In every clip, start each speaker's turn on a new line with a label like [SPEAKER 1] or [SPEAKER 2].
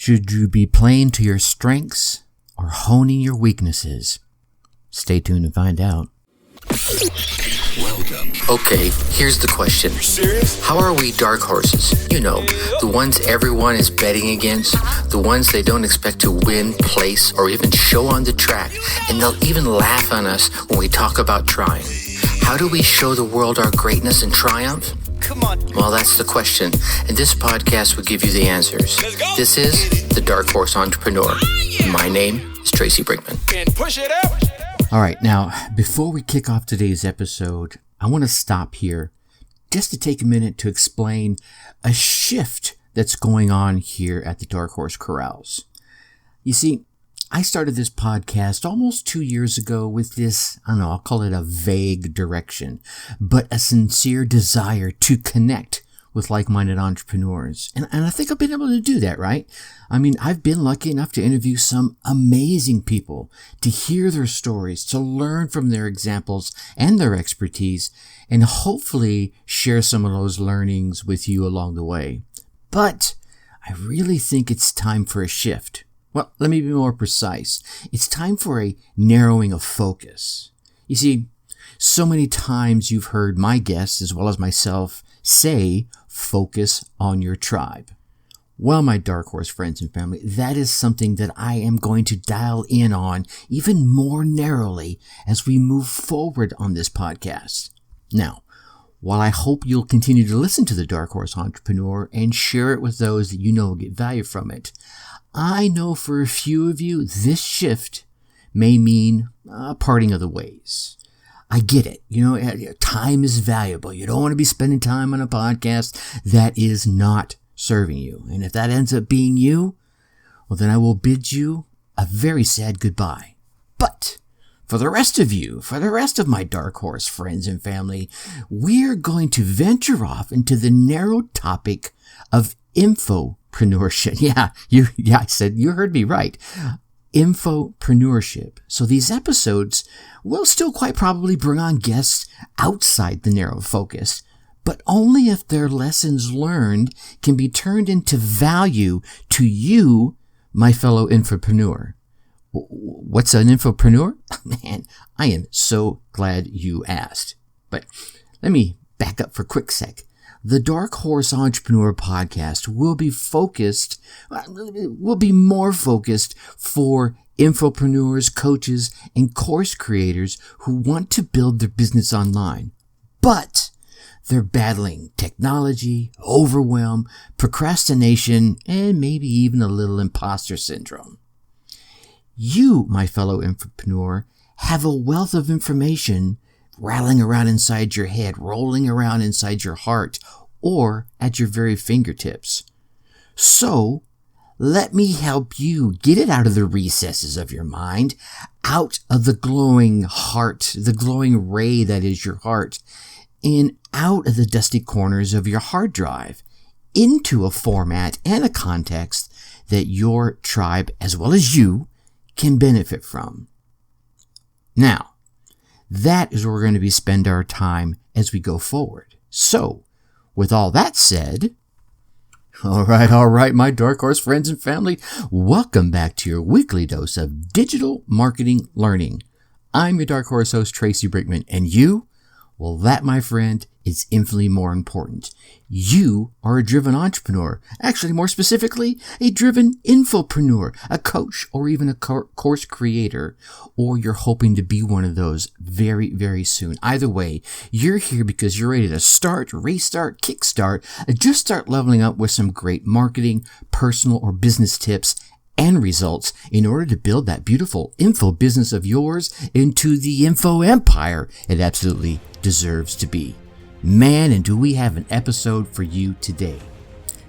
[SPEAKER 1] Should you be playing to your strengths or honing your weaknesses? Stay tuned to find out.
[SPEAKER 2] Welcome.
[SPEAKER 3] Okay, here's the question.
[SPEAKER 2] Serious?
[SPEAKER 3] How are we dark horses? You know, the ones everyone is betting against, the ones they don't expect to win, place, or even show on the track, and they'll even laugh on us when we talk about trying. How do we show the world our greatness and triumph?
[SPEAKER 2] Come on.
[SPEAKER 3] Well, that's the question, and this podcast will give you the answers.
[SPEAKER 2] Let's go.
[SPEAKER 3] This is The Dark Horse Entrepreneur. My name is Tracy Brinkman.
[SPEAKER 2] And push it out.
[SPEAKER 1] All right, now, before we kick off today's episode, I want to stop here just to take a minute to explain a shift that's going on here at the Dark Horse Corrals. You see, I started this podcast almost 2 years ago with this, I'll call it a vague direction, but a sincere desire to connect with like-minded entrepreneurs. And I think I've been able to do that, right? I mean, I've been lucky enough to interview some amazing people, to hear their stories, to learn from their examples and their expertise, and hopefully share some of those learnings with you along the way. But I really think it's time for a shift. Well, let me be more precise. It's time for a narrowing of focus. You see, so many times you've heard my guests, as well as myself, say, focus on your tribe. Well, my Dark Horse friends and family, that is something that I am going to dial in on even more narrowly as we move forward on this podcast. Now, while I hope you'll continue to listen to the Dark Horse Entrepreneur and share it with those that you know will get value from it, I know for a few of you, this shift may mean a parting of the ways. I get it. You know, time is valuable. You don't want to be spending time on a podcast that is not serving you. And if that ends up being you, well, then I will bid you a very sad goodbye. But for the rest of you, for the rest of my Dark Horse friends and family, we're going to venture off into the narrow topic of infopreneurship. I said, you heard me right. Infopreneurship. So these episodes will still quite probably bring on guests outside the narrow focus, but only if their lessons learned can be turned into value to you, my fellow infopreneur. What's an infopreneur? Man, I am so glad you asked. But let me back up for a quick sec. The Dark Horse Entrepreneur podcast will be more focused for infopreneurs, coaches, and course creators who want to build their business online, but they're battling technology, overwhelm, procrastination, and maybe even a little imposter syndrome. You, my fellow infopreneur, have a wealth of information rattling around inside your head, rolling around inside your heart, or at your very fingertips. So, let me help you get it out of the recesses of your mind, out of the glowing heart, the glowing ray that is your heart, and out of the dusty corners of your hard drive, into a format and a context that your tribe, as well as you, can benefit from. Now, that is where we're going to be spend our time as we go forward. So, with all that said, all right, my Dark Horse friends and family, welcome back to your weekly dose of digital marketing learning. I'm your Dark Horse host, Tracy Brinkman, and you, well, that, my friend, is infinitely more important. You are a driven entrepreneur. Actually, more specifically, a driven infopreneur, a coach, or even a course creator, or you're hoping to be one of those very, very soon. Either way, you're here because you're ready to start, restart, kickstart, just start leveling up with some great marketing, personal, or business tips and results in order to build that beautiful info business of yours into the info empire it absolutely deserves to be. Man, and do we have an episode for you today.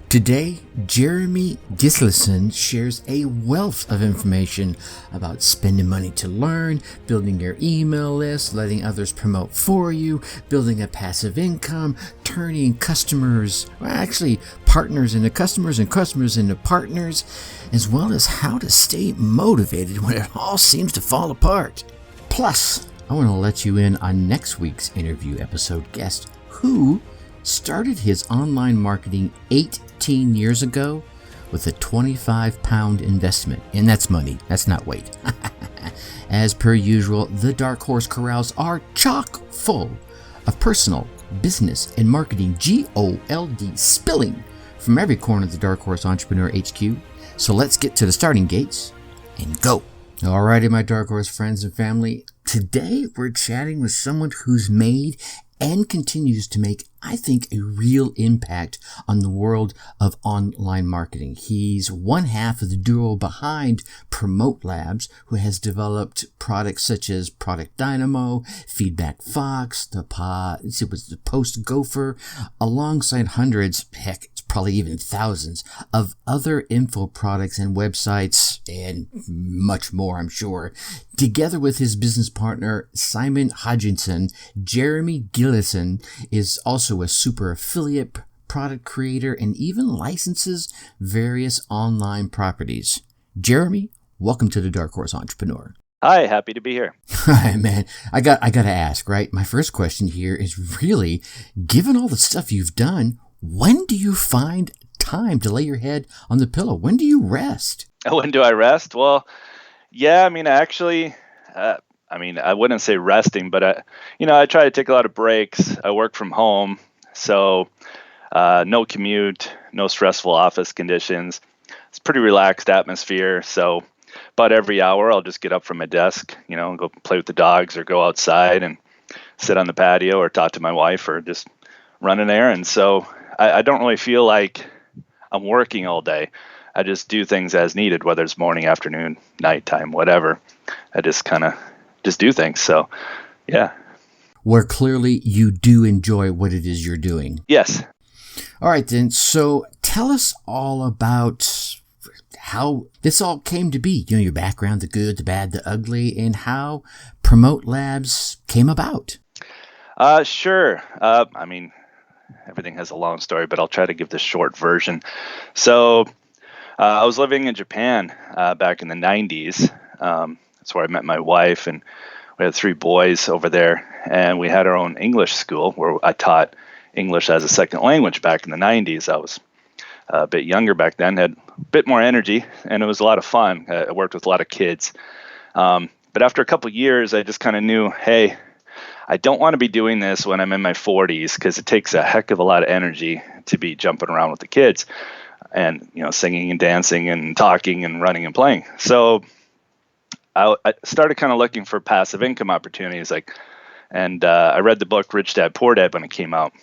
[SPEAKER 1] Today, Jeremy Gislason shares a wealth of information about spending money to learn, building your email list, letting others promote for you, building a passive income, turning partners into customers and customers into partners, as well as how to stay motivated when it all seems to fall apart. Plus, I want to let you in on next week's interview episode guest who started his online marketing 18 years ago with a 25-pound investment. And that's money, that's not weight. As per usual, the Dark Horse Corrals are chock full of personal, business, and marketing GOLD spilling from every corner of the Dark Horse Entrepreneur HQ. So let's get to the starting gates and go. Alrighty, my Dark Horse friends and family. Today we're chatting with someone who's made and continues to make, I think, a real impact on the world of online marketing. He's one half of the duo behind Promote Labs, who has developed products such as Product Dynamo, Feedback Fox, the Post Gopher, alongside hundreds, heck, it's probably even thousands of other info products and websites, and much more, I'm sure. Together with his business partner, Simon Hodgkinson, Jeremy Gislason is also a super affiliate, product creator, and even licenses various online properties. Jeremy, welcome to the Dark Horse Entrepreneur.
[SPEAKER 2] Hi, happy to be here.
[SPEAKER 1] Hi, man. I got to ask, right? My first question here is really, given all the stuff you've done, when do you find time to lay your head on the pillow? When do you rest?
[SPEAKER 2] When do I rest? Well, yeah, I wouldn't say resting, but I try to take a lot of breaks. I work from home, so no commute, no stressful office conditions. It's a pretty relaxed atmosphere. So about every hour, I'll just get up from my desk, go play with the dogs or go outside and sit on the patio or talk to my wife or just run an errand. So I don't really feel like I'm working all day. I just do things as needed, whether it's morning, afternoon, nighttime, whatever. I just kind of do things. So, yeah.
[SPEAKER 1] Where clearly you do enjoy what it is you're doing.
[SPEAKER 2] Yes.
[SPEAKER 1] All right, then. So tell us all about how this all came to be. Your background, the good, the bad, the ugly, and how Promote Labs came about.
[SPEAKER 2] Sure. Everything has a long story, but I'll try to give the short version. So I was living in Japan back in the 90s. That's where I met my wife, and we had 3 boys over there, and we had our own English school where I taught English as a second language back in the 90s. I was a bit younger back then, had a bit more energy, and it was a lot of fun. I worked with a lot of kids. But after a couple years, I just kind of knew, hey, I don't want to be doing this when I'm in my 40s because it takes a heck of a lot of energy to be jumping around with the kids and, singing and dancing and talking and running and playing. So I started kind of looking for passive income opportunities, and I read the book Rich Dad Poor Dad when it came out,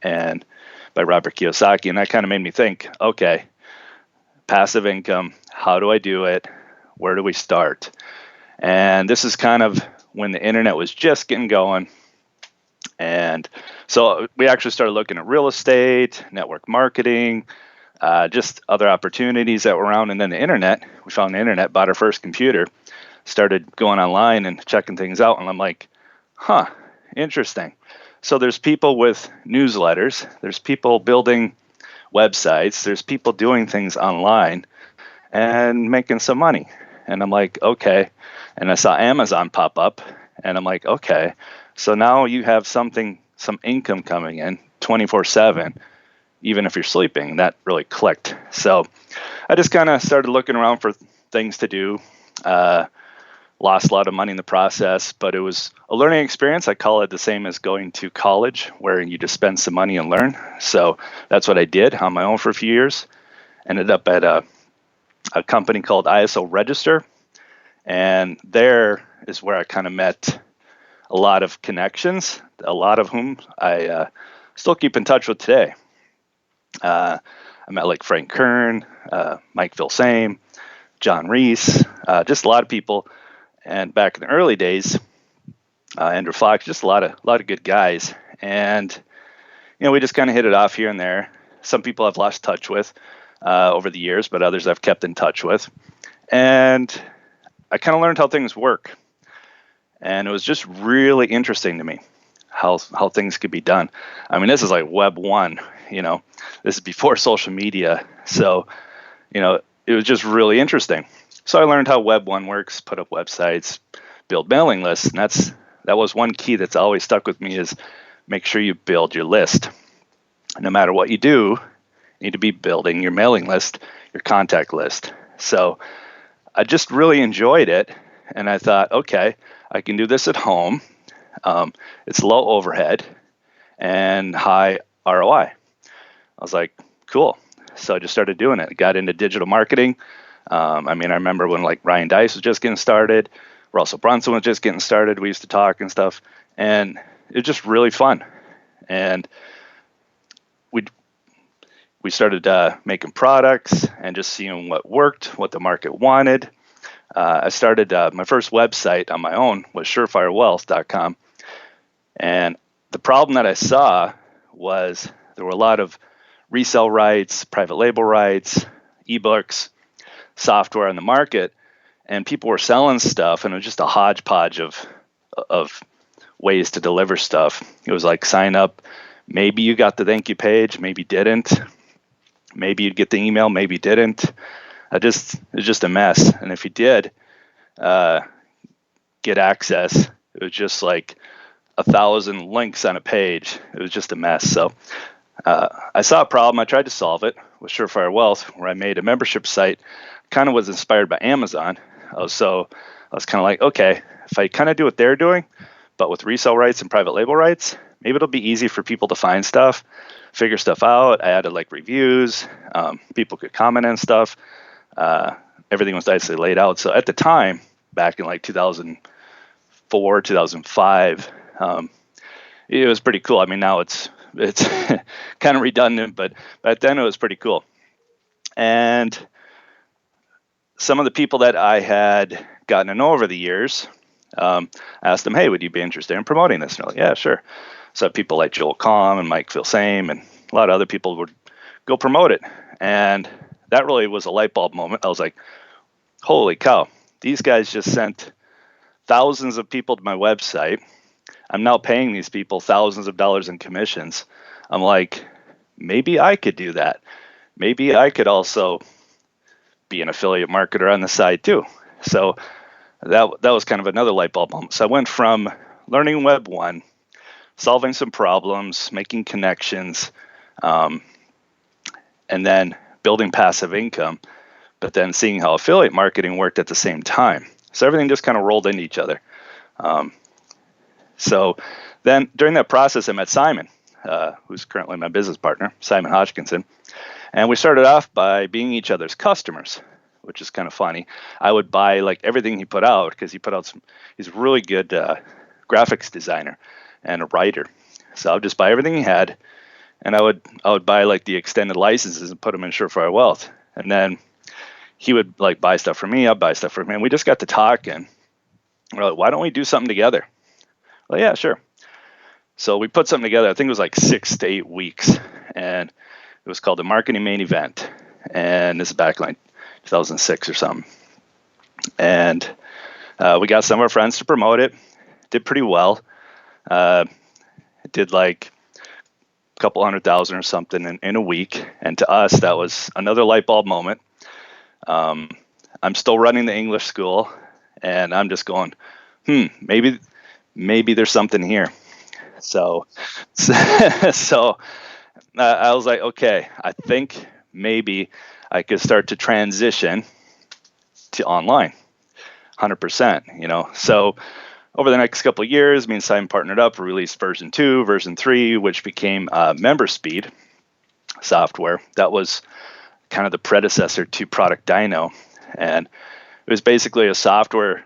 [SPEAKER 2] and by Robert Kiyosaki, and that kind of made me think, okay, passive income, how do I do it? Where do we start? And this is kind of when the internet was just getting going, and so we actually started looking at real estate, network marketing, just other opportunities that were around, and then the internet. We found the internet, bought our first computer, started going online and checking things out, and I'm like, interesting. So there's people with newsletters, there's people building websites, there's people doing things online and making some money. And I'm like, okay. And I saw Amazon pop up, and I'm like, okay. So now you have some income coming in 24/7, even if you're sleeping. That really clicked. So I just kind of started looking around for things to do. Lost a lot of money in the process, but it was a learning experience. I call it the same as going to college, where you just spend some money and learn. So that's what I did on my own for a few years. Ended up at a company called ISO Register, and there is where I kind of met a lot of connections, a lot of whom I still keep in touch with today. I met like Frank Kern, Mike Vilsame, John Reese, just a lot of people. And back in the early days, Andrew Fox, just a lot of good guys. And we just kind of hit it off here and there. Some people I've lost touch with over the years, but others I've kept in touch with. And I kind of learned how things work. And it was just really interesting to me how things could be done. I mean, this is like Web 1, this is before social media. So, it was just really interesting. So I learned how Web 1 works, put up websites, build mailing lists. And that was one key that's always stuck with me, is make sure you build your list. No matter what you do, you need to be building your mailing list, your contact list. So I just really enjoyed it. And I thought, okay, I can do this at home. It's low overhead and high ROI. I was like, cool. So I just started doing it. Got into digital marketing. I remember when like Ryan Dice was just getting started, Russell Brunson was just getting started. We used to talk and stuff, and it was just really fun. And we started making products and just seeing what worked, what the market wanted. I started my first website on my own was surefirewealth.com. And the problem that I saw was there were a lot of resale rights, private label rights, ebooks, software on the market, and people were selling stuff, and it was just a hodgepodge of ways to deliver stuff. It was like sign up. Maybe you got the thank you page, maybe didn't. Maybe you'd get the email, maybe didn't. It was just a mess. And if you did get access, it was just like 1,000 links on a page. It was just a mess. So I saw a problem. I tried to solve it with Surefire Wealth, where I made a membership site. Kind of was inspired by Amazon. So I was kind of like, okay, if I kind of do what they're doing, but with resale rights and private label rights, maybe it'll be easy for people to find stuff, figure stuff out. I added like reviews. People could comment on stuff. Everything was nicely laid out. So at the time, back in like 2004, 2005, it was pretty cool. I mean, now it's kind of redundant, but back then it was pretty cool. And some of the people that I had gotten to know over the years, I asked them, hey, would you be interested in promoting this? And they're like, yeah, sure. So people like Joel Comm and Mike Filsame and a lot of other people would go promote it. And that really was a light bulb moment. I was like, holy cow, these guys just sent thousands of people to my website. I'm now paying these people thousands of dollars in commissions. I'm like, maybe I could do that. Maybe I could also be an affiliate marketer on the side too. So that was kind of another light bulb moment. So I went from learning Web 1, solving some problems, making connections, and then building passive income, but then seeing how affiliate marketing worked at the same time. So everything just kind of rolled into each other. So then during that process, I met Simon, who's currently my business partner, Simon Hodgkinson. And we started off by being each other's customers, which is kind of funny. I would buy like everything he put out because he's a really good graphics designer and a writer. So I would just buy everything he had, and I would buy like the extended licenses and put them in Surefire Wealth. And then he would like buy stuff for me, I'd buy stuff for him. And we just got to talking. We're like, why don't we do something together? Well, yeah, sure. So we put something together. I think it was like 6 to 8 weeks, and it was called the Marketing Main Event. And this is back in like 2006 or something. And we got some of our friends to promote it. Did pretty well. It did like a couple 100,000 or something in a week. And to us, that was another light bulb moment. I'm still running the English school, and I'm just going, maybe there's something here. So I was like, okay, I think maybe I could start to transition to online, 100%, So over the next couple of years, me and Simon partnered up, released version 2, version 3, which became Member Speed software. That was kind of the predecessor to Product Dino. And it was basically a software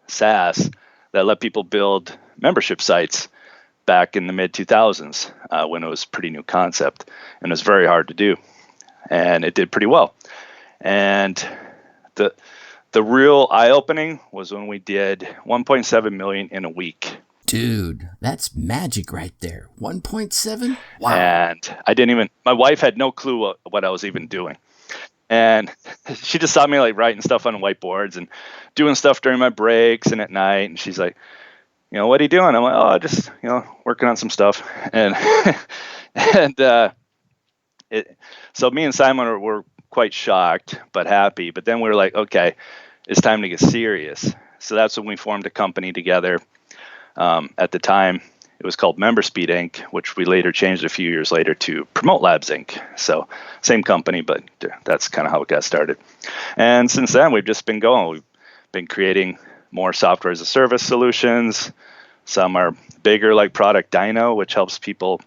[SPEAKER 2] SaaS that let people build membership sites back in the mid-2000s when it was a pretty new concept, and it was very hard to do. And it did pretty well. And the real eye-opening was when we did 1.7 million in a week.
[SPEAKER 1] Dude, that's magic right there. 1.7? Wow.
[SPEAKER 2] And my wife had no clue what I was even doing. And she just saw me like writing stuff on whiteboards and doing stuff during my breaks and at night. And she's like, what are you doing? I'm like, oh, just, working on some stuff. And, so me and Simon were quite shocked, but happy. But then we were like, okay, it's time to get serious. So that's when we formed a company together. At the time, it was called MemberSpeed Inc., which we later changed a few years later to Promote Labs Inc. So same company, but that's kind of how it got started. And since then, we've just been going. We've been creating more software as a service solutions. Some are bigger, like Product Dino, which helps people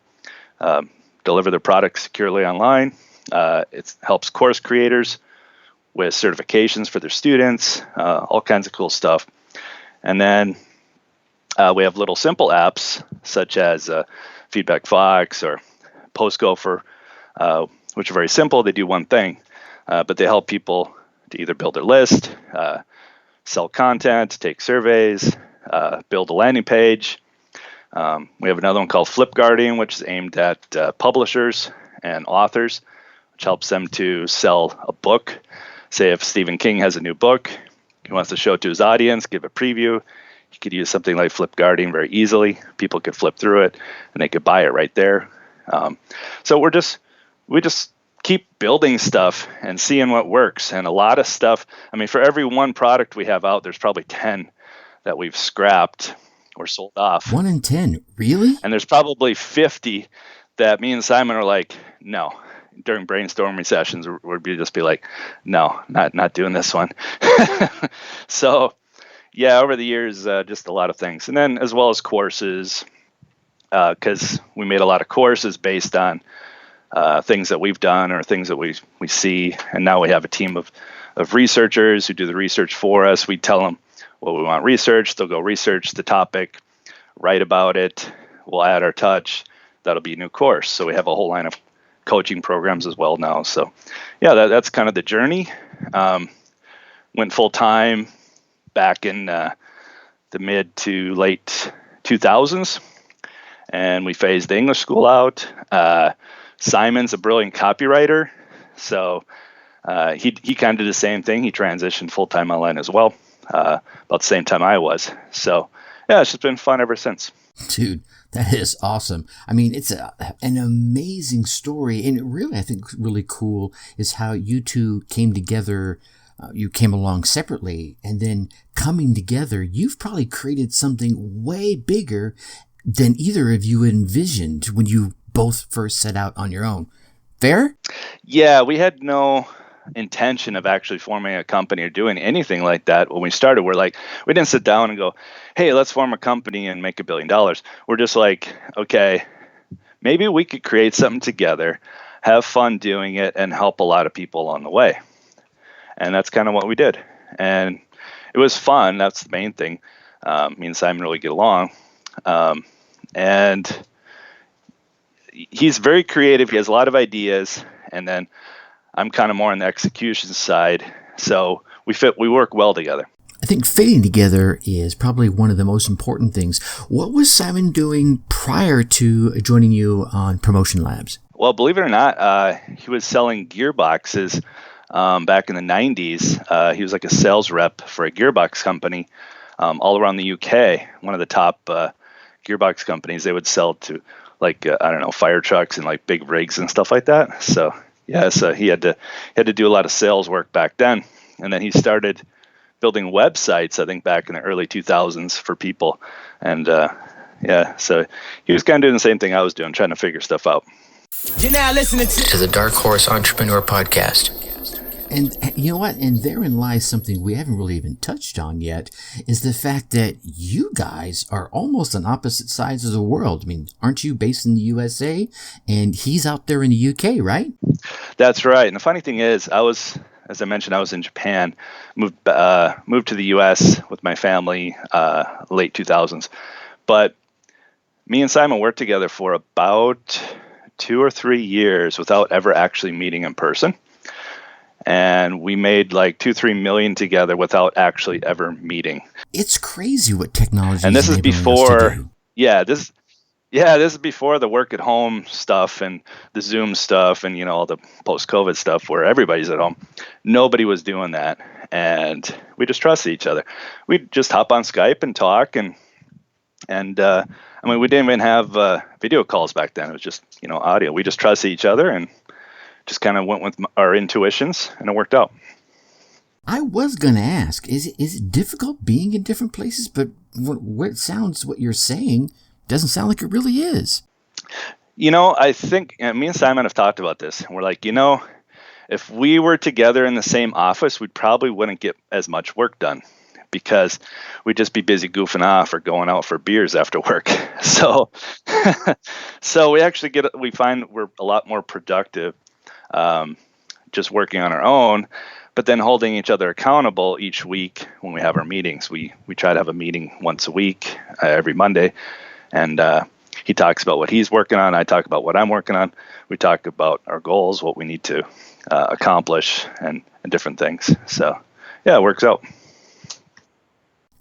[SPEAKER 2] deliver their products securely online. It helps course creators with certifications for their students, all kinds of cool stuff. And then we have little simple apps such as Feedback Fox or PostGopher, which are very simple. They do one thing, but they help people to either build their list, sell content, take surveys, build a landing page. We have another one called Flip Guardian, which is aimed at publishers and authors, which helps them to sell a book. Say if Stephen King has a new book, he wants to show it to his audience, give a preview. You could use something like Flip Guardian very easily. People could flip through it and they could buy it right there. So we just keep building stuff and seeing what works. And a lot of stuff, I mean, for every one product we have out, there's probably 10 that we've scrapped or sold off.
[SPEAKER 1] 1 in 10, really?
[SPEAKER 2] And there's probably 50 that me and Simon are like, no. During brainstorming sessions, we'd just be like, no, not doing this one. So, yeah, over the years, just a lot of things. And then as well as courses, because we made a lot of courses based on things that we've done or things that we see. And now we have a team of researchers who do the research for us. We tell them what we want research. They'll go research the topic, write about it. We'll add our touch. That'll be a new course. So we have a whole line of coaching programs as well now. So yeah, that's kind of the journey. Went full time back in the mid to late 2000s, and we phased the English school out. Simon's a brilliant copywriter, so he kind of did the same thing. He transitioned full time online as well, about the same time I was. So yeah, it's just been fun ever since.
[SPEAKER 1] Dude, that is awesome. I mean, it's an amazing story. And really, I think really cool is how you two came together. You came along separately, and then coming together, you've probably created something way bigger than either of you envisioned when you both first set out on your own. Fair?
[SPEAKER 2] Yeah, we had no intention of actually forming a company or doing anything like that. When we started, we didn't sit down and go, hey, let's form a company and make $1 billion. We're just like, okay, maybe we could create something together, have fun doing it, and help a lot of people along the way. And that's kind of what we did. And it was fun. That's the main thing. Me and Simon really get along. And he's very creative. He has a lot of ideas. And then I'm kind of more on the execution side. So we work well together.
[SPEAKER 1] I think fitting together is probably one of the most important things. What was Simon doing prior to joining you on Promotion Labs?
[SPEAKER 2] Well, believe it or not, he was selling gearboxes back in the 90s. He was like a sales rep for a gearbox company all around the UK, one of the top gearbox companies. They would sell to fire trucks and like big rigs and stuff like that. So yeah, so he had to do a lot of sales work back then. And then he started building websites, I think back in the early 2000s for people. And so he was kind of doing the same thing I was doing, trying to figure stuff out.
[SPEAKER 3] You're now listening to the Dark Horse Entrepreneur Podcast.
[SPEAKER 1] And you know what? And therein lies something we haven't really even touched on yet, is the fact that you guys are almost on opposite sides of the world. I mean, aren't you based in the USA? And he's out there in the UK, right?
[SPEAKER 2] That's right. And the funny thing is, as I mentioned, I was in Japan, moved to the US with my family, late 2000s. But me and Simon worked together for about 2 or 3 years without ever actually meeting in person. And we made like 2-3 million together without actually ever meeting.
[SPEAKER 1] It's crazy what technology
[SPEAKER 2] and this
[SPEAKER 1] is
[SPEAKER 2] is before, this is before the work at home stuff and the Zoom stuff and all the post-COVID stuff where everybody's at home. Nobody was doing that, and we just trusted each other. We'd just hop on Skype and talk, and we didn't even have video calls back then. It was just audio. We just trusted each other and just kind of went with our intuitions, and it worked out.
[SPEAKER 1] I was going to ask, is it difficult being in different places? But what you're saying Doesn't sound like it really is.
[SPEAKER 2] I think me and Simon have talked about this. We're like, if we were together in the same office, we probably wouldn't get as much work done because we'd just be busy goofing off or going out for beers after work. So, so we find we're a lot more productive just working on our own, but then holding each other accountable each week when we have our meetings. We try to have a meeting once a week, every Monday, and he talks about what he's working on. I talk about what I'm working on. We talk about our goals, what we need to accomplish, and different things. So, yeah, it works out.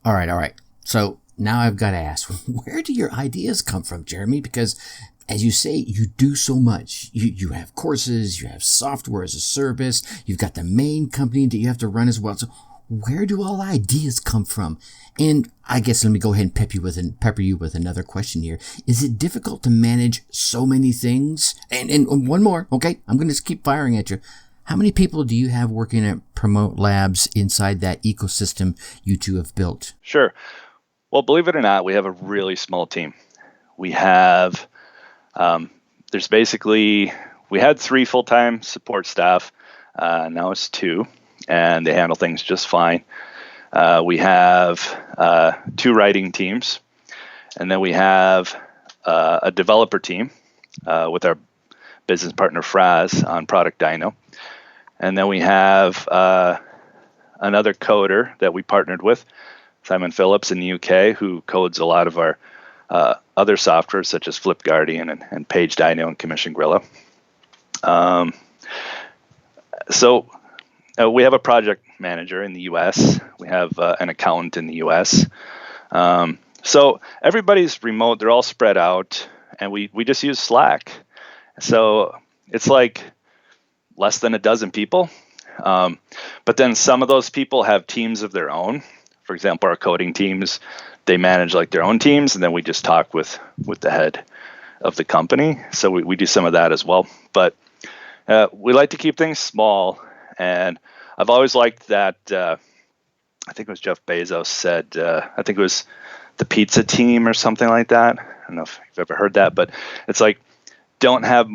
[SPEAKER 1] All right. So now I've got to ask, where do your ideas come from, Jeremy? Because as you say, you do so much. You have courses, you have software as a service, you've got the main company that you have to run as well. So where do all ideas come from? And I guess let me go ahead and pepper you with another question here. Is it difficult to manage so many things? And one more, okay? I'm going to just keep firing at you. How many people do you have working at Promote Labs inside that ecosystem you two have built?
[SPEAKER 2] Sure. Well, believe it or not, we have a really small team. We have, we had 3 full-time support staff. Now it's 2, and they handle things just fine. We have 2 writing teams, and then we have a developer team with our business partner Fraz on Product Dino. And then we have another coder that we partnered with, Simon Phillips in the UK, who codes a lot of our other software, such as Flip Guardian and Page Dino and Commission Gorilla. So we have a project manager in the US. We have an accountant in the US. So everybody's remote. They're all spread out, and we just use Slack. So it's like less than a dozen people. But then some of those people have teams of their own. For example, our coding teams, they manage like their own teams, and then we just talk with the head of the company. So we do some of that as well. But we like to keep things small. And I've always liked that, I think it was Jeff Bezos said, I think it was the pizza team or something like that. I don't know if you've ever heard that, but it's like, don't have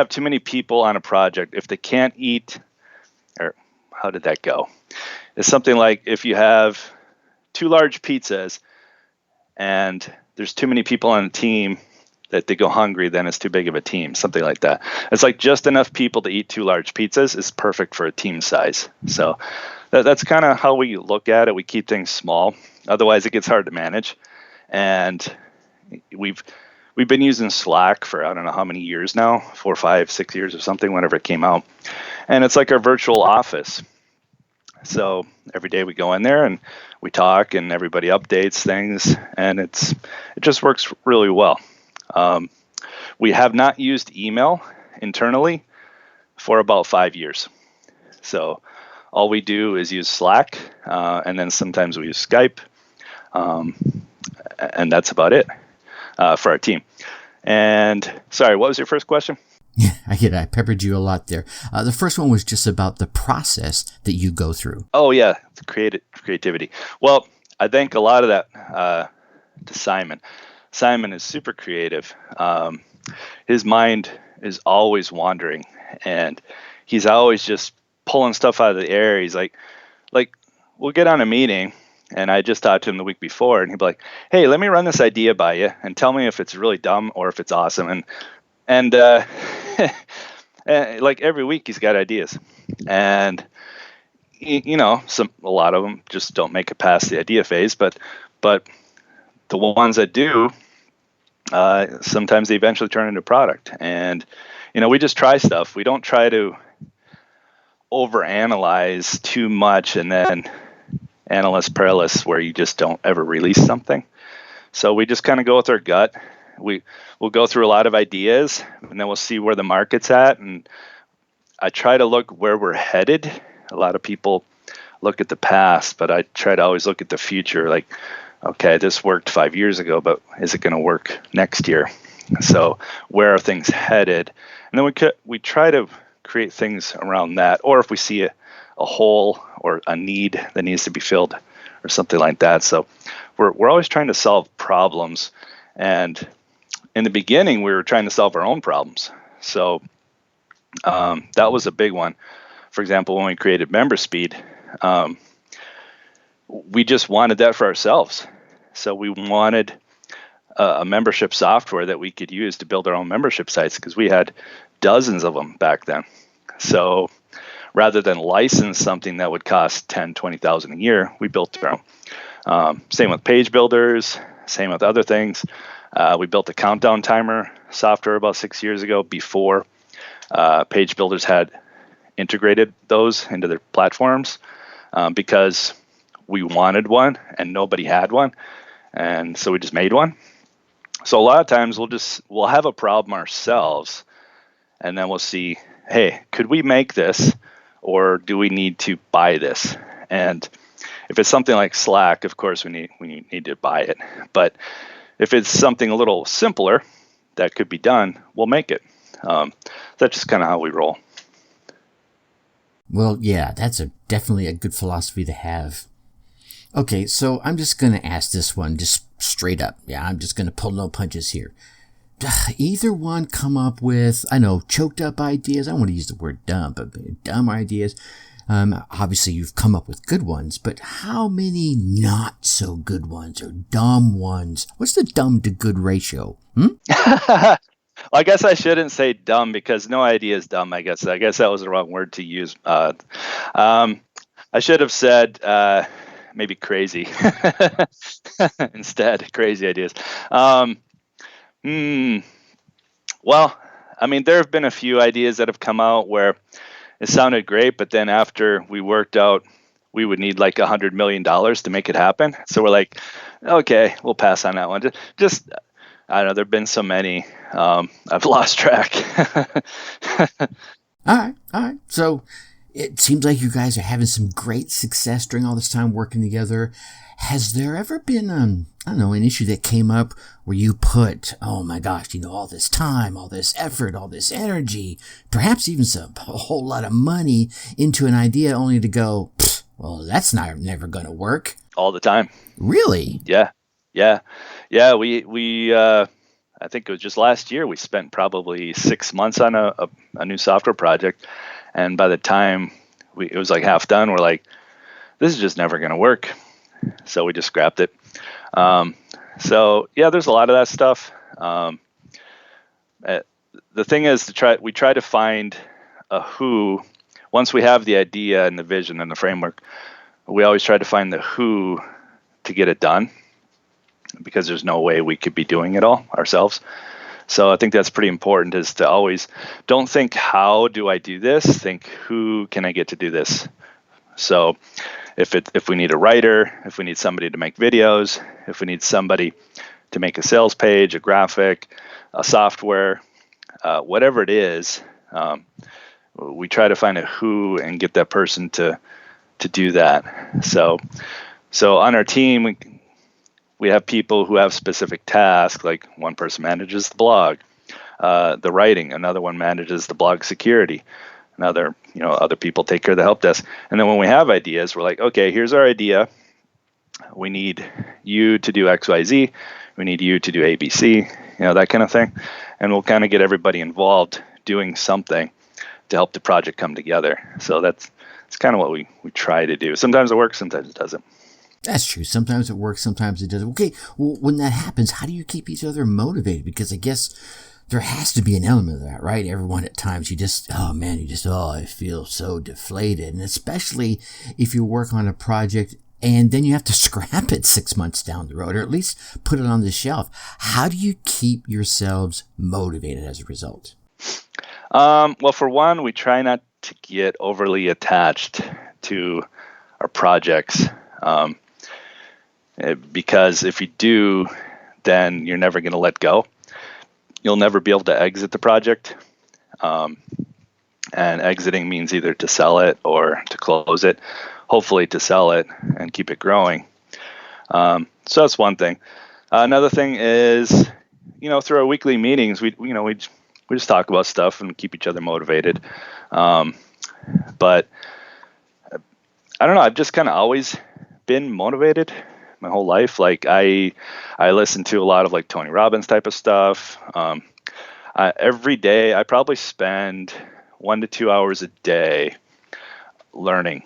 [SPEAKER 2] too many people on a project if they can't eat, or how did that go? It's something like if you have 2 large pizzas and there's too many people on a team that they go hungry, then it's too big of a team, something like that. It's like just enough people to eat 2 large pizzas is perfect for a team size. So that's kind of how we look at it. We keep things small. Otherwise, it gets hard to manage. And we've been using Slack for I don't know how many years now, 4, 5, 6 years or something, whenever it came out. And it's like our virtual office. So every day we go in there and we talk and everybody updates things, and it just works really well. We have not used email internally for about 5 years. So all we do is use Slack, and then sometimes we use Skype, and that's about it for our team. And sorry, what was your first question?
[SPEAKER 1] Yeah, I get it. I peppered you a lot there. The first one was just about the process that you go through.
[SPEAKER 2] Oh, yeah, creativity. Well, I think a lot of that to Simon. Simon is super creative. His mind is always wandering, and he's always just pulling stuff out of the air. He's like we'll get on a meeting, and I just talked to him the week before, and he'd be like, "Hey, let me run this idea by you, and tell me if it's really dumb or if it's awesome." And like every week, he's got ideas, and a lot of them just don't make it past the idea phase, but the ones that do, sometimes they eventually turn into product. And we just try stuff. We don't try to overanalyze too much and then analyst paralysis where you just don't ever release something. So we just kind of go with our gut. We'll go through a lot of ideas, and then we'll see where the market's at. And I try to look where we're headed. A lot of people look at the past, but I try to always look at the future. Like, okay, this worked 5 years ago, but is it going to work next year? So where are things headed? And then we try to create things around that. Or if we see a hole or a need that needs to be filled or something like that. So we're always trying to solve problems. And in the beginning, we were trying to solve our own problems. So that was a big one. For example, when we created MemberSpeed, we just wanted that for ourselves. So we wanted a membership software that we could use to build our own membership sites, because we had dozens of them back then. So rather than license something that would cost $10,000, $20,000 a year, we built our own. Same with page builders, same with other things. We built a countdown timer software about 6 years ago, before page builders had integrated those into their platforms, because we wanted one and nobody had one. And so we just made one. So a lot of times we'll have a problem ourselves, and then we'll see, hey, could we make this, or do we need to buy this? And if it's something like Slack, of course we need to buy it. But if it's something a little simpler that could be done, we'll make it. That's just kind of how we roll.
[SPEAKER 1] Well, yeah, that's definitely a good philosophy to have. Okay, so I'm just going to ask this one just straight up. Yeah, I'm just going to pull no punches here. Either one come up with, I know, choked up ideas. I don't want to use the word dumb, but dumb ideas. Obviously, you've come up with good ones, but how many not so good ones or dumb ones? What's the dumb to good ratio?
[SPEAKER 2] Well, I guess I shouldn't say dumb, because no idea is dumb. I guess that was the wrong word to use. I should have said maybe crazy instead. Crazy ideas. Well, I mean, there have been a few ideas that have come out where it sounded great, but then after we worked out, we would need like $100 million to make it happen. So we're like, okay, we'll pass on that one. Just I don't know. There've been so many. I've lost track.
[SPEAKER 1] All right. So it seems like you guys are having some great success during all this time working together. Has there ever been, an issue that came up where you put, oh my gosh, all this time, all this effort, all this energy, perhaps even a whole lot of money into an idea, only to go, well, that's never going to work?
[SPEAKER 2] All the time.
[SPEAKER 1] Really?
[SPEAKER 2] Yeah. We I think it was just last year, we spent probably 6 months on a new software project, and by the time it was like half done, we're like, this is just never going to work. So we just scrapped it. So yeah, there's a lot of that stuff. The thing is we try to find a who. Once we have the idea and the vision and the framework, we always try to find the who to get it done, because there's no way we could be doing it all ourselves. So I think that's pretty important, is to always don't think, how do I do this? Think, who can I get to do this? So if we need a writer, if we need somebody to make videos, if we need somebody to make a sales page, a graphic, a software, whatever it is, we try to find a who and get that person to do that. So on our team, we have people who have specific tasks, like one person manages the blog, the writing, another one manages the blog security, another, other people take care of the help desk. And then when we have ideas, we're like, okay, here's our idea. We need you to do X, Y, Z. We need you to do A, B, C, that kind of thing. And we'll kind of get everybody involved doing something to help the project come together. So that's kind of what we try to do. Sometimes it works, sometimes it doesn't.
[SPEAKER 1] That's true. Sometimes it works, sometimes it doesn't. Okay, well, when that happens, how do you keep each other motivated? Because I guess there has to be an element of that, right? Everyone at times, I feel so deflated. And especially if you work on a project and then you have to scrap it 6 months down the road, or at least put it on the shelf. How do you keep yourselves motivated as a result?
[SPEAKER 2] Well, for one, we try not to get overly attached to our projects. Because if you do, then you're never going to let go. You'll never be able to exit the project. And exiting means either to sell it or to close it, hopefully to sell it and keep it growing. So that's one thing. Another thing is, through our weekly meetings, we just talk about stuff and keep each other motivated. But I don't know, I've just kind of always been motivated my whole life. Like I listen to a lot of like Tony Robbins type of stuff. Every day I probably spend 1 to 2 hours a day learning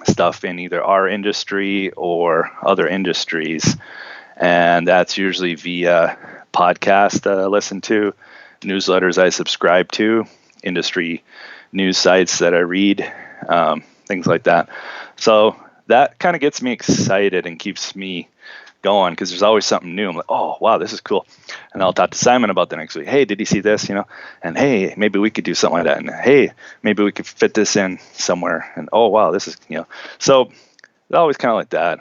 [SPEAKER 2] stuff in either our industry or other industries. And that's usually via podcasts that I listen to, newsletters I subscribe to, industry news sites that I read, things like that. So that kind of gets me excited and keeps me going because there's always something new. I'm like, oh, wow, this is cool. And I'll talk to Simon about the next week. Hey, did you see this? And hey, maybe we could do something like that. And hey, maybe we could fit this in somewhere. And oh, wow, this is, so it's always kind of like that.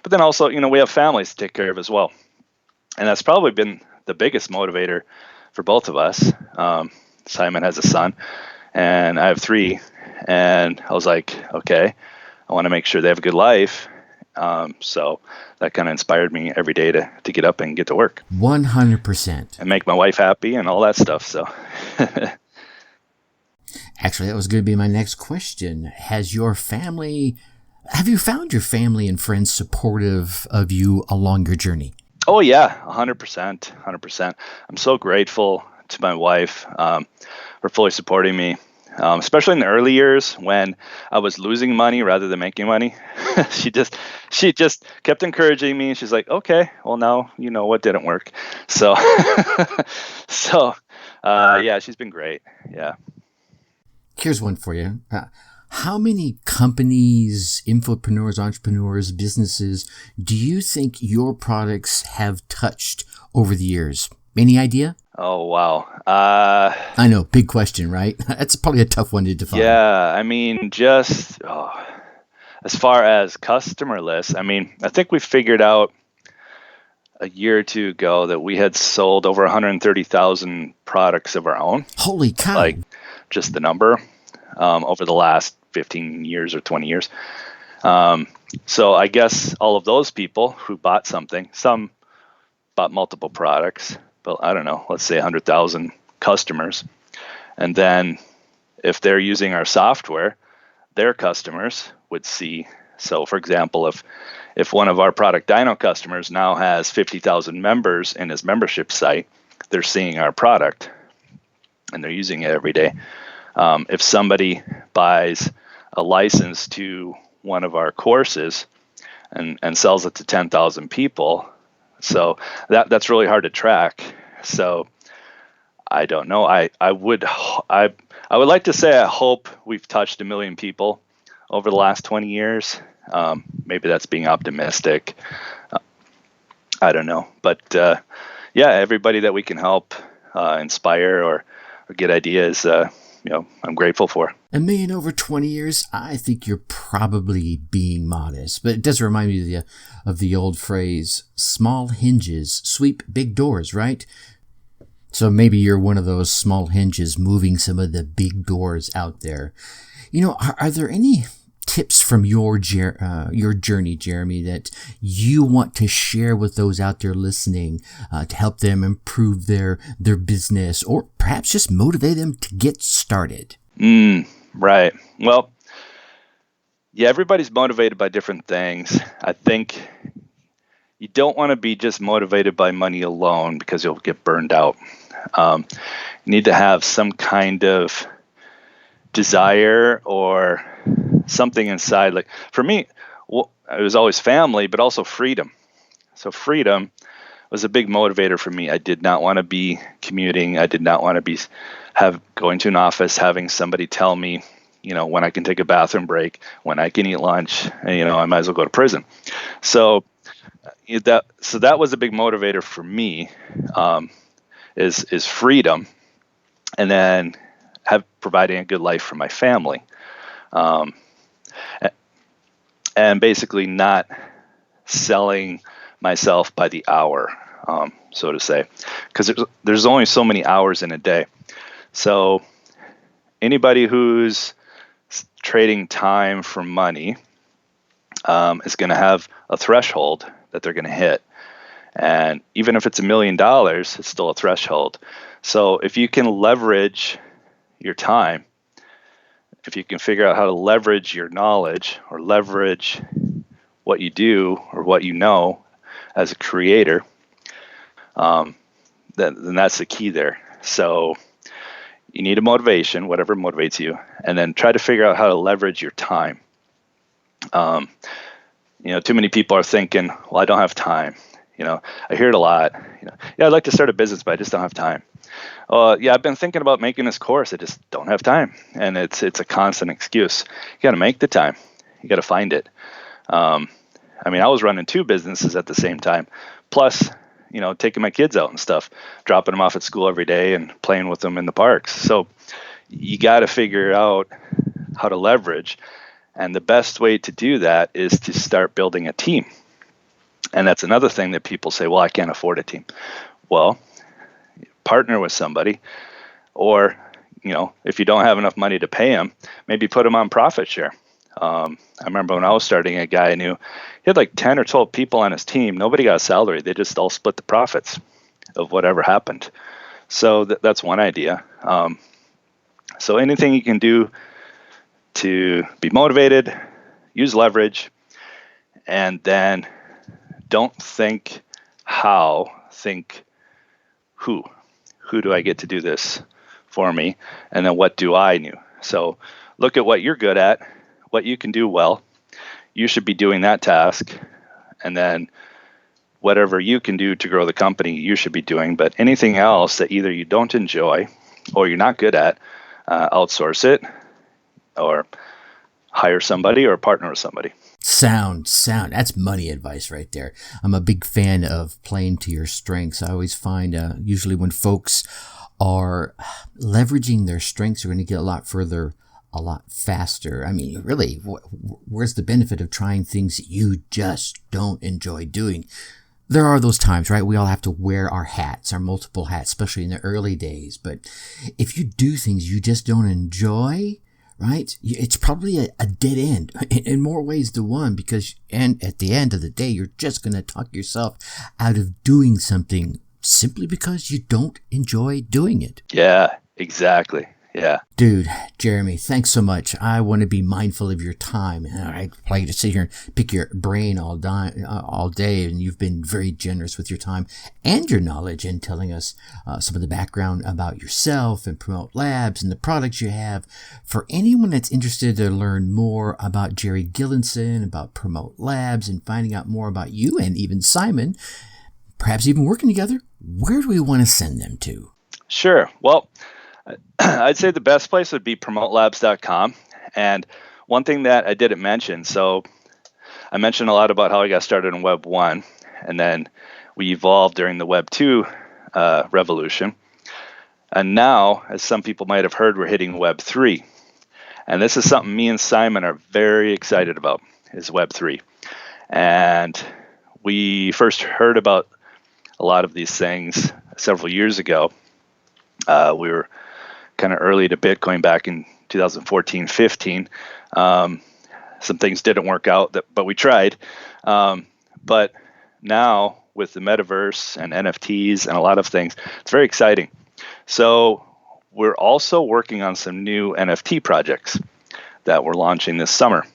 [SPEAKER 2] But then also, we have families to take care of as well. And that's probably been the biggest motivator for both of us. Simon has a son and I have 3. And I was like, okay, I want to make sure they have a good life. So that kind of inspired me every day to get up and get to work.
[SPEAKER 1] 100%.
[SPEAKER 2] And make my wife happy and all that stuff. So
[SPEAKER 1] actually, that was going to be my next question. Have you found your family and friends supportive of you along your journey?
[SPEAKER 2] Oh yeah, 100%. I'm so grateful to my wife for fully supporting me. Especially in the early years when I was losing money rather than making money. she just kept encouraging me. She's like, okay, well now you know what didn't work. So, yeah, she's been great. Yeah.
[SPEAKER 1] Here's one for you. How many companies, infopreneurs, entrepreneurs, businesses do you think your products have touched over the years? Any idea?
[SPEAKER 2] Oh, wow.
[SPEAKER 1] I know, big question, right? That's probably a tough one to define.
[SPEAKER 2] Yeah, I mean, just as far as customer lists, I mean, I think we figured out a year or two ago that we had sold over 130,000 products of our own.
[SPEAKER 1] Holy cow.
[SPEAKER 2] Like just the number over the last 15 years or 20 years. So I guess all of those people who bought something, some bought multiple products, but I don't know, let's say 100,000 customers. And then if they're using our software, their customers would see. So for example, if one of our product Dyno customers now has 50,000 members in his membership site, they're seeing our product and they're using it every day. If somebody buys a license to one of our courses and sells it to 10,000 people, so that's really hard to track. So I don't know. I would like to say I hope we've touched 1 million people over the last 20 years. Maybe that's being optimistic. I don't know. But yeah, everybody that we can help inspire or get ideas, I'm grateful for.
[SPEAKER 1] 1 million over 20 years, I think you're probably being modest. But it does remind me of the old phrase, small hinges sweep big doors, right? So maybe you're one of those small hinges moving some of the big doors out there. Are there any tips from your journey, Jeremy, that you want to share with those out there listening to help them improve their business or perhaps just motivate them to get started?
[SPEAKER 2] Right. Well, yeah, everybody's motivated by different things. I think you don't want to be just motivated by money alone because you'll get burned out. You need to have some kind of desire or something inside. Like for me, it was always family, but also freedom. So freedom was a big motivator for me. I did not want to be commuting. I did not want to be going to an office, having somebody tell me, when I can take a bathroom break, when I can eat lunch, and, I might as well go to prison. So that was a big motivator for me, is freedom, and then providing a good life for my family. And basically not selling myself by the hour, so to say, because there's only so many hours in a day. So anybody who's trading time for money is going to have a threshold that they're going to hit. And even if it's $1 million, it's still a threshold. So if you can leverage your time, if you can figure out how to leverage your knowledge or leverage what you do or what you know as a creator, then that's the key there. So you need a motivation, whatever motivates you, and then try to figure out how to leverage your time. Too many people are thinking, well, I don't have time. I hear it a lot. Yeah, I'd like to start a business, but I just don't have time. Yeah, I've been thinking about making this course. I just don't have time. And it's a constant excuse. You got to make the time. You got to find it. I was running 2 businesses at the same time, plus, taking my kids out and stuff, dropping them off at school every day and playing with them in the parks. So you got to figure out how to leverage. And the best way to do that is to start building a team. And that's another thing that people say, well, I can't afford a team. Well, partner with somebody, or, if you don't have enough money to pay them, maybe put them on profit share. I remember when I was starting, a guy I knew, he had like 10 or 12 people on his team. Nobody got a salary. They just all split the profits of whatever happened. So that's one idea. So anything you can do to be motivated, use leverage, and then don't think how, think who. Who do I get to do this for me? And then what do I know? So look at what you're good at, what you can do well. You should be doing that task. And then whatever you can do to grow the company, you should be doing. But anything else that either you don't enjoy or you're not good at, outsource it or hire somebody or partner with somebody.
[SPEAKER 1] Sound. That's money advice right there. I'm a big fan of playing to your strengths. I always find usually when folks are leveraging their strengths, are going to get a lot further, a lot faster. Really, where's the benefit of trying things that you just don't enjoy doing? There are those times, right? We all have to wear our hats, our multiple hats, especially in the early days. But if you do things you just don't enjoy, right, it's probably a dead end in more ways than one, and at the end of the day, you're just going to talk yourself out of doing something simply because you don't enjoy doing it.
[SPEAKER 2] Yeah, exactly. Yeah.
[SPEAKER 1] Dude, Jeremy, thanks so much. I want to be mindful of your time. I like to sit here and pick your brain all day, and you've been very generous with your time and your knowledge in telling us some of the background about yourself and Promote Labs and the products you have. For anyone that's interested to learn more about Jerry Gislason, about Promote Labs, and finding out more about you and even Simon, perhaps even working together, where do we want to send them to?
[SPEAKER 2] Sure. Well, I'd say the best place would be promotelabs.com. And one thing that I didn't mention, so I mentioned a lot about how I got started in Web 1, and then we evolved during the Web 2 revolution. And now, as some people might have heard, we're hitting Web 3. And this is something me and Simon are very excited about, is Web 3. And we first heard about a lot of these things several years ago. We were kind of early to Bitcoin back in 2014-15. Some things didn't work out, but we tried. But now with the metaverse and NFTs and a lot of things, it's very exciting. So we're also working on some new NFT projects that we're launching this summer.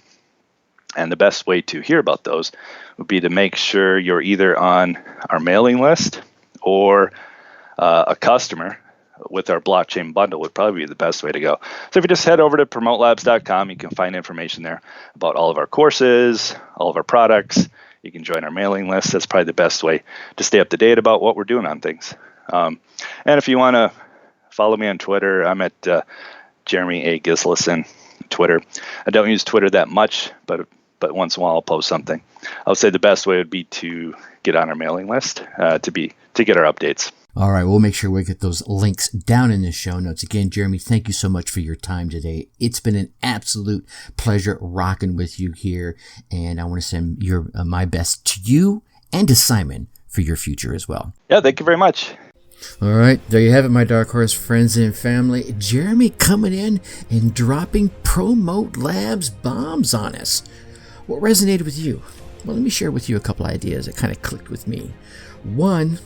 [SPEAKER 2] And the best way to hear about those would be to make sure you're either on our mailing list or a customer with our blockchain bundle would probably be the best way to go. So if you just head over to promotelabs.com, you can find information there about all of our courses, all of our products. You can join our mailing list. That's probably the best way to stay up to date about what we're doing on things. And if you want to follow me on Twitter, I'm at Jeremy A. Gislason, Twitter. I don't use Twitter that much, but once in a while I'll post something. I would say the best way would be to get on our mailing list to get our updates.
[SPEAKER 1] All right, we'll make sure we get those links down in the show notes. Again, Jeremy, thank you so much for your time today. It's been an absolute pleasure rocking with you here, and I want to send my best to you and to Simon for your future as well.
[SPEAKER 2] Yeah, thank you very much.
[SPEAKER 1] All right, there you have it, my Dark Horse friends and family. Jeremy coming in and dropping Promote Labs bombs on us. What resonated with you? Well, let me share with you a couple ideas that kind of clicked with me. One,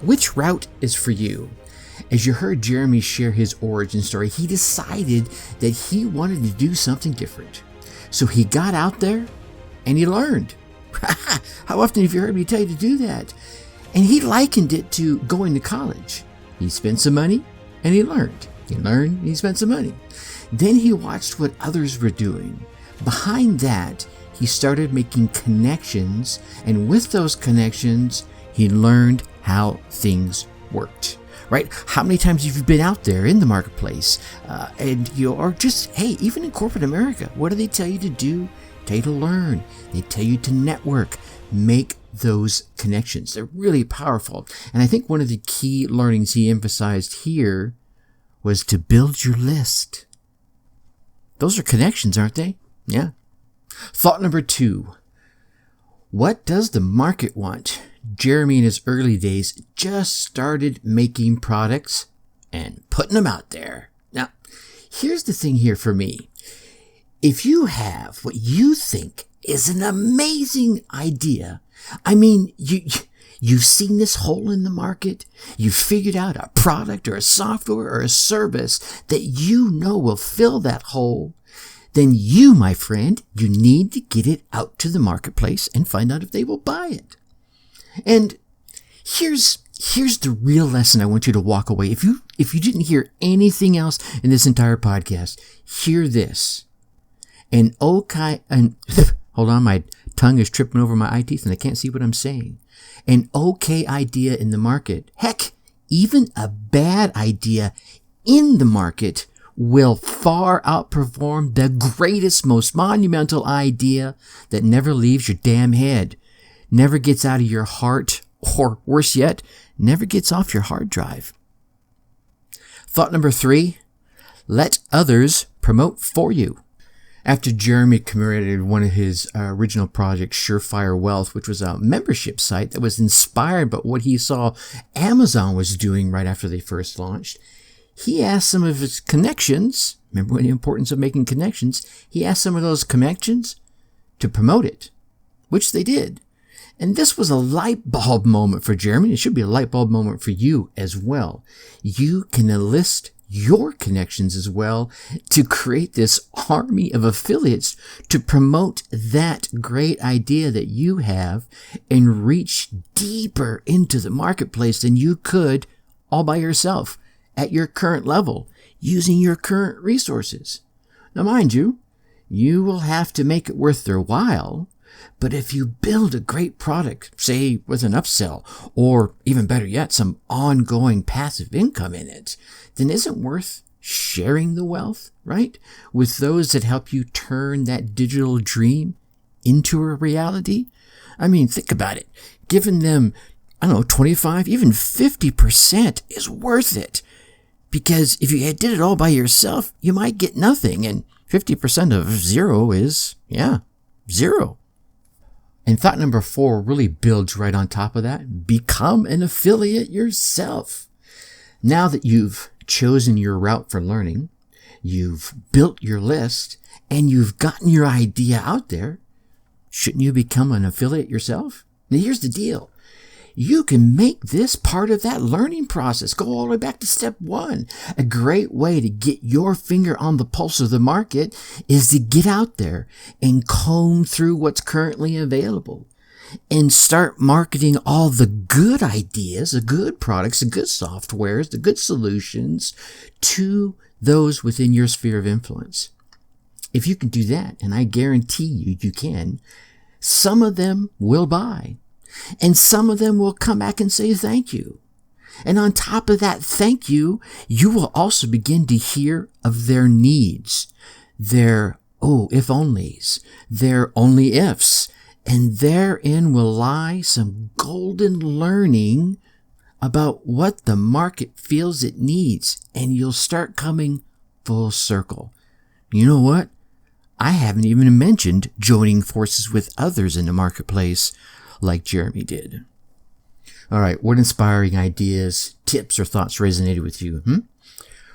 [SPEAKER 1] which route is for you? As you heard Jeremy share his origin story, he decided that he wanted to do something different. So he got out there and he learned. How often have you heard me tell you to do that? And he likened it to going to college. He spent some money and he learned. He learned and he spent some money. Then he watched what others were doing. Behind that, he started making connections, and with those connections, he learned how things worked. Right? How many times have you been out there in the marketplace and you are just, hey, even in corporate America, what do they tell you to do? They tell you to learn. They tell you to network, make those connections. They're really powerful. And I think one of the key learnings he emphasized here was to build your list. Those are connections, aren't they? Yeah. Thought number 2. What does the market want? Jeremy in his early days just started making products and putting them out there. Now, here's the thing here for me. If you have what you think is an amazing idea, I mean, you've seen this hole in the market, you've figured out a product or a software or a service that you know will fill that hole, then you, my friend, you need to get it out to the marketplace and find out if they will buy it. And here's the real lesson I want you to walk away. If you didn't hear anything else in this entire podcast, hear this. Hold on, my tongue is tripping over my eye teeth and I can't see what I'm saying. An okay idea in the market, heck, even a bad idea in the market will far outperform the greatest, most monumental idea that never leaves your damn head, never gets out of your heart, or worse yet, never gets off your hard drive. Thought number 3, let others promote for you. After Jeremy commemorated one of his original projects, Surefire Wealth, which was a membership site that was inspired by what he saw Amazon was doing right after they first launched, he asked some of his connections, remember the importance of making connections, he asked some of those connections to promote it, which they did. And this was a light bulb moment for Jeremy. It should be a light bulb moment for you as well. You can enlist your connections as well to create this army of affiliates to promote that great idea that you have and reach deeper into the marketplace than you could all by yourself at your current level using your current resources. Now, mind you, you will have to make it worth their while. But if you build a great product, say with an upsell, or even better yet, some ongoing passive income in it, then isn't it worth sharing the wealth, right? With those that help you turn that digital dream into a reality? I mean, think about it. Giving them, 25, even 50% is worth it. Because if you did it all by yourself, you might get nothing. And 50% of zero is, zero. And thought number 4 really builds right on top of that. Become an affiliate yourself. Now that you've chosen your route for learning, you've built your list, and you've gotten your idea out there, shouldn't you become an affiliate yourself? Now here's the deal. You can make this part of that learning process. Go all the way back to step 1. A great way to get your finger on the pulse of the market is to get out there and comb through what's currently available and start marketing all the good ideas, the good products, the good softwares, the good solutions to those within your sphere of influence. If you can do that, and I guarantee you can, some of them will buy. And some of them will come back and say thank you. And on top of that thank you, you will also begin to hear of their needs, their if onlys, their only ifs. And therein will lie some golden learning about what the market feels it needs. And you'll start coming full circle. You know what? I haven't even mentioned joining forces with others in the marketplace like Jeremy did. All right, what inspiring ideas, tips, or thoughts resonated with you?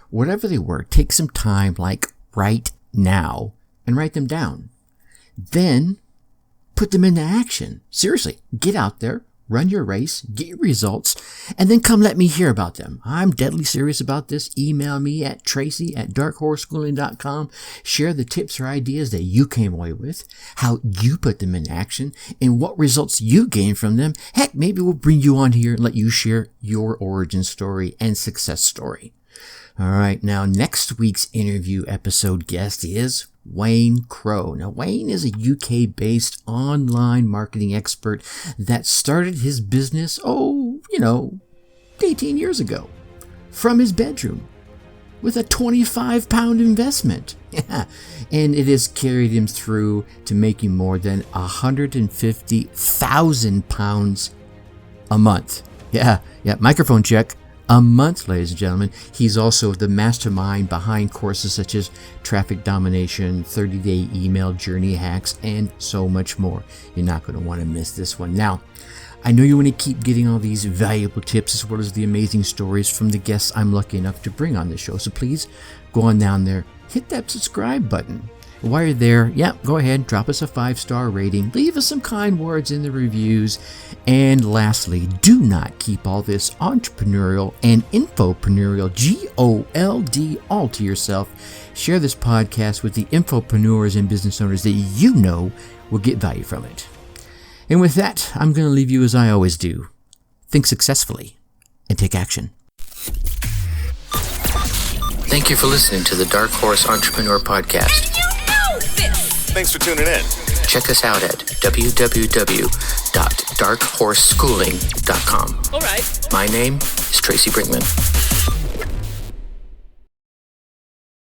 [SPEAKER 1] Whatever they were, take some time, like right now, and write them down. Then put them into action. Seriously, get out there, run your race, get your results, and then come let me hear about them. I'm deadly serious about this. Email me at tracy@darkhorseschooling.com. Share the tips or ideas that you came away with, how you put them in action, and what results you gained from them. Heck, maybe we'll bring you on here and let you share your origin story and success story. All right, now next week's interview episode guest is Wayne Crow. Now, Wayne is a UK-based online marketing expert that started his business, 18 years ago from his bedroom with a £25 investment. Yeah, and it has carried him through to making more than £150,000 a month. Yeah, microphone check. A month, ladies and gentlemen. He's also the mastermind behind courses such as Traffic Domination, 30-Day Email Journey Hacks, and so much more. You're not going to want to miss this one. Now, I know you want to keep getting all these valuable tips as well as the amazing stories from the guests I'm lucky enough to bring on the show. So please go on down there, hit that subscribe button. While you're there, go ahead, drop us a 5-star rating, leave us some kind words in the reviews, and lastly, do not keep all this entrepreneurial and infopreneurial GOLD all to yourself. Share this podcast with the infopreneurs and business owners that you know will get value from it. And with that, I'm going to leave you as I always do. Think successfully and take action.
[SPEAKER 3] Thank you for listening to the Dark Horse Entrepreneur Podcast.
[SPEAKER 4] Thanks for tuning in.
[SPEAKER 3] Check us out at www.darkhorseschooling.com.
[SPEAKER 4] All right.
[SPEAKER 3] My name is Tracy Brinkman.